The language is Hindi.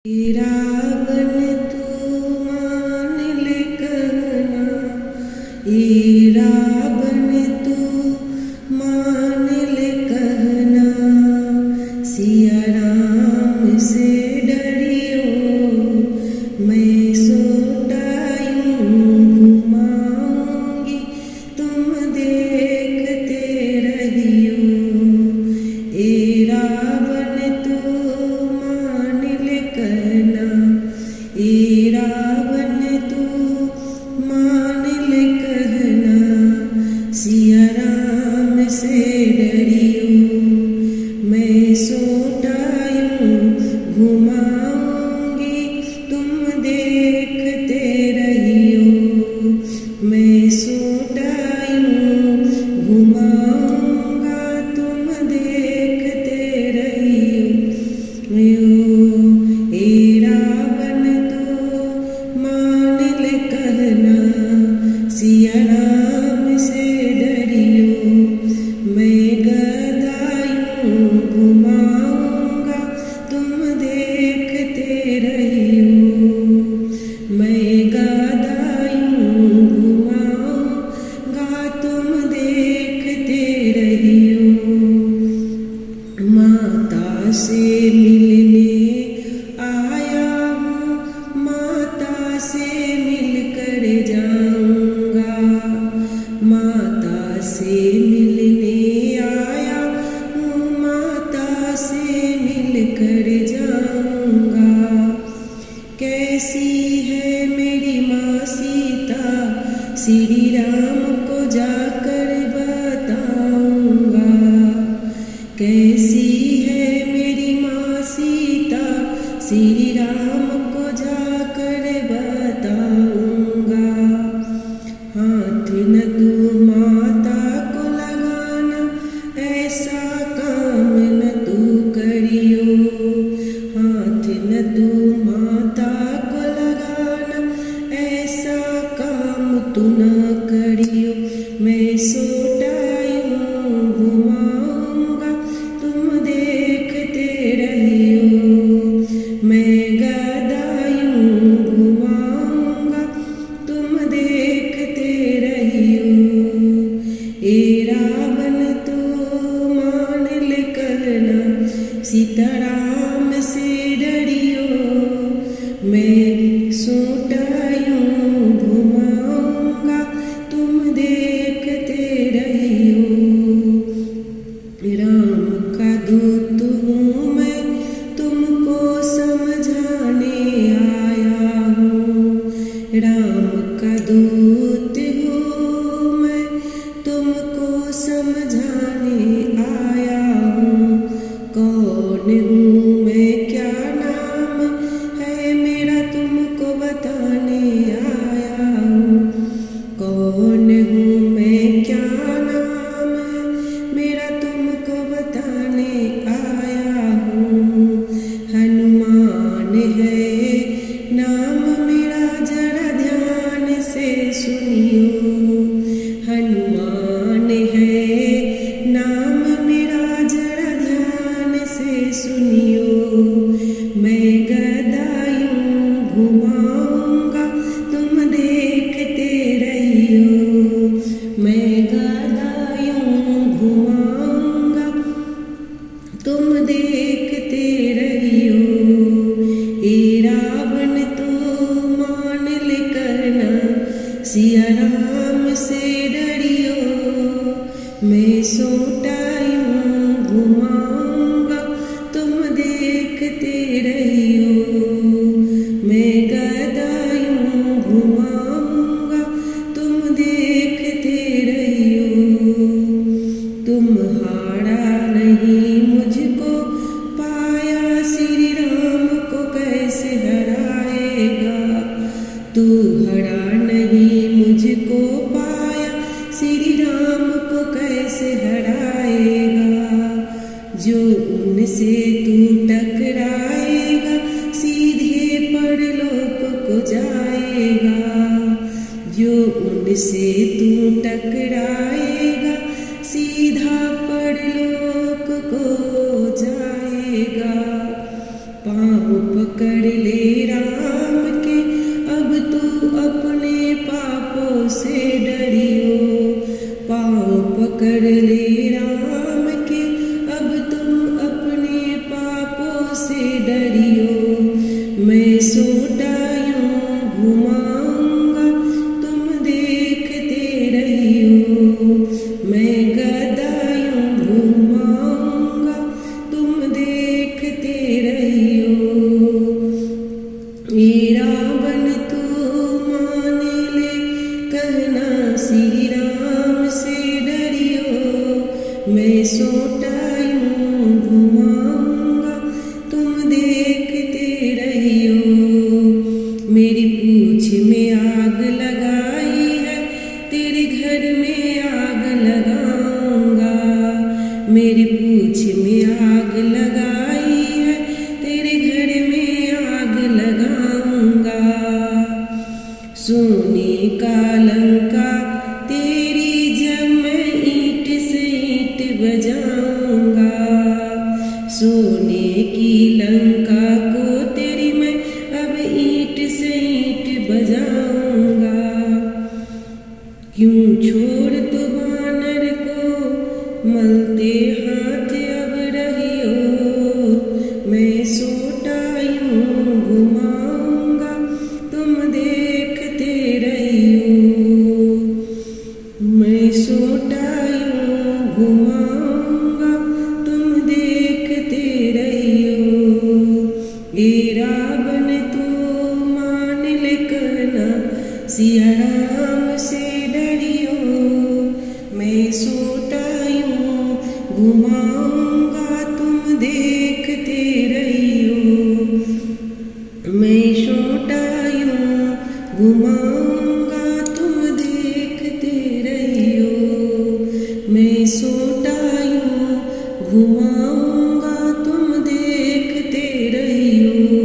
रावण तू मान ले कहना, रावण तू मान ले कहना, सिया राम से डरियो मैं सोटायूं घुमाऊंगी तुम देखते रहियो। रावण तू मान ले कहना, रावण तू मान ले कहना, सिया राम से डरियो मैं सोटायूं घुमाऊंगी तुम देखते रहियो। मैं सोटायूं घुमाऊंगा तुम देखते रहियो। रावण तू मान ले कहना, सिया राम से डरियो मैं गदायूं घुमाऊंगा तुम देखते रहियो। मैं गदायूं घुमाऊंगा तुम देखते रहियो। माता से मिलने आया हूँ, माता से मिलकर जाऊंगा। माता से मिलने आया हूँ, माता से मिलकर जाऊंगा। कैसी है मेरी माँ सीता, श्री राम को जाकर बताऊंगा। कैसी है मेरी माँ सीता, श्री राम को जाकर बताऊंगा। हाथ न तू माता को लगाना, ऐसा काम न तू करियो। हाथ न तू माता को लगाना, ऐसा काम तू न करियो। मैं सोटायूं घुमाऊंगा तुम देखते रहियो। मैं गदायूं घुमाऊंगा तुम देखते रहियो। रावण तू मान ले कहना, सीता राम से डरियो मैं सोटायूं घुमाऊंगा तुम देखते रहियो। राम का दूत हूँ मैं, तुमको समझाने आया हूँ। राम का दूत हूँ मैं, तुमको समझाने आया हूँ। कौन हूँ मैं, क्या नाम है मेरा, तुमको बताने आया हूँ। कौन हूँ मैं, क्या नाम है मेरा, तुमको बताने आया हूँ। हनुमान है नाम मेरा, जरा ध्यान से सुनियो। हनुमान है नाम मेरा, जरा ध्यान से सुनियो। मैं गदायूं घुमाऊंगा तुम देखते रहियो। मैं गदायूं घुमाऊंगा तुम देखते रहियो। रावण तू मान ले कहना, सिया राम से डरियो मैं सोटायूं घुमाऊंगा तुम देखते रहियो। मैं गदायूं घुमाऊंगा तुम देखते रहियो। तुम हारा नहीं मुझको पाया, श्री राम को कैसे हराएगा। तू हरा नहीं मुझको पाया, श्री राम को कैसे हराएगा। जो उनसे तू टकराएगा, सीधे परलोक को जाएगा। जो उनसे तू टकराएगा, सीधा परलोक को जाएगा। पाँव पकड़ मैं सोटा यूं घुमाऊंगा तुम देखते रहियो, मैं गदा यूं घुमाऊंगा तुम देखते रहियो। ये रावण तू मान ले कहना श्री राम से डरियो, मैं सोटा यूं घुमाऊंगा तुम देखते रहियो। मेरी पूंछ में आग लगाई है तेरे घर में आग लगाऊंगा, मेरी पूंछ में आग लगाई है तेरे घर में आग लगाऊंगा। सोने का लंका तेरी जब मैं ईंट से ईंट बजाऊंगा, सोने की लंका को तेरी मैं अब ईंट से ईंट बजाऊंगा। क्यों छोड़ दो वानर को मलते हाथ अब रहियो, मैं सोटा यूं घुमाऊंगा तुम देखते रहियो, मैं सोटा यूं घुमाऊंगा तुम देखते रहियो। ये रावण तू मान ले कहना सिया राम से डरियो, मैं सोटा यूं घुमाऊंगा तुम देखते रहियो, मैं सोटा यूं घुमाऊंगा तुम देखते रहियो, मैं सोटा यूं घुमाऊंगा तुम देखते रहियो।